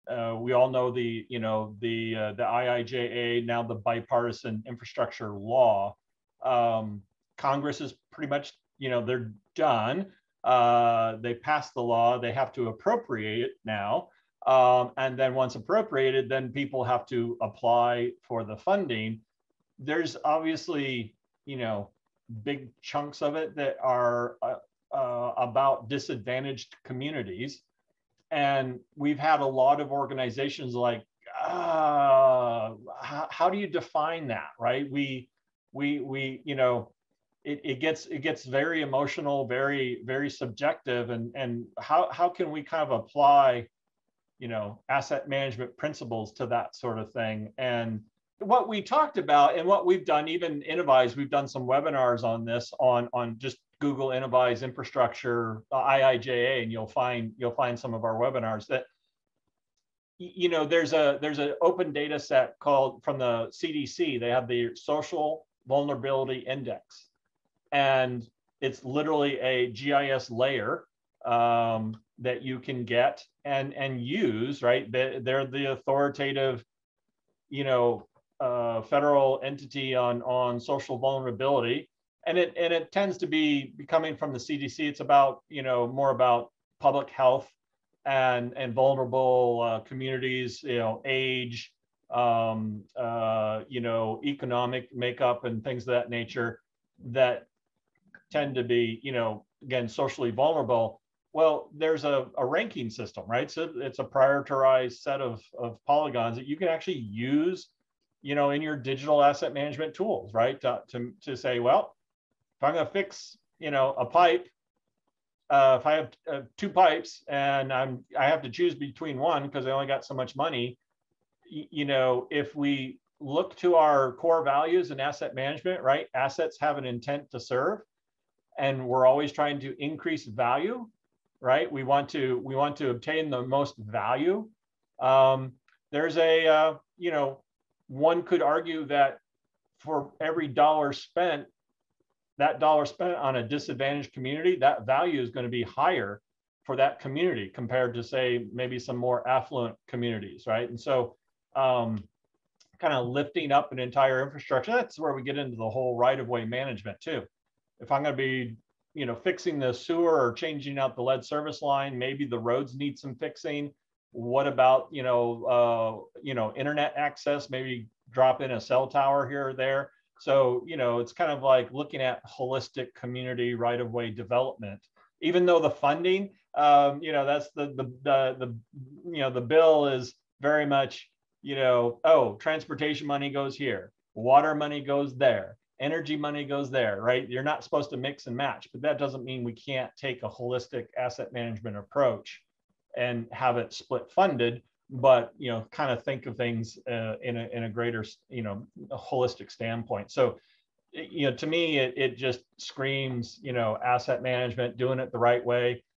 we all know the IIJA, now the bipartisan infrastructure law. Congress is pretty much, they're done. They passed the law. They have to appropriate it now. And then once appropriated, then people have to apply for the funding. There's obviously, big chunks of it that are about disadvantaged communities. And we've had a lot of organizations like, how do you define that, right? It gets very emotional, very, very subjective. And how can we kind of apply, asset management principles to that sort of thing? And what we talked about and what we've done, even Innovyze, we've done some webinars on this on just Google Innovyze infrastructure IIJA, and you'll find some of our webinars that, there's an open data set called from the CDC. They have the Social Vulnerability Index, and it's literally a GIS layer that you can get and use, right? They're the authoritative, federal entity on social vulnerability, and it tends to be coming from the CDC. It's about, more about public health and vulnerable communities, age, economic makeup and things of that nature that tend to be, again, socially vulnerable. Well, there's a ranking system, right? So it's a prioritized set of polygons that you can actually use, in your digital asset management tools, right? To say, well, if I'm going to fix, a pipe, if I have 2 pipes and I have to choose between one because I only got so much money, if we look to our core values in asset management, right? Assets have an intent to serve, and we're always trying to increase value, right? We want to obtain the most value. There's one could argue that for every dollar spent, that dollar spent on a disadvantaged community, that value is going to be higher for that community compared to, say, maybe some more affluent communities, right? And so kind of lifting up an entire infrastructure, that's where we get into the whole right-of-way management too. If I'm going to be, fixing the sewer or changing out the lead service line, maybe the roads need some fixing. What about, internet access, maybe drop in a cell tower here or there. So, it's kind of like looking at holistic community right-of-way development. Even though the funding, that's the bill is very much, transportation money goes here, water money goes there, energy money goes there, right? You're not supposed to mix and match, but that doesn't mean we can't take a holistic asset management approach and have it split funded, but, kind of think of things in a greater, a holistic standpoint. So, to me, it just screams, asset management, doing it the right way.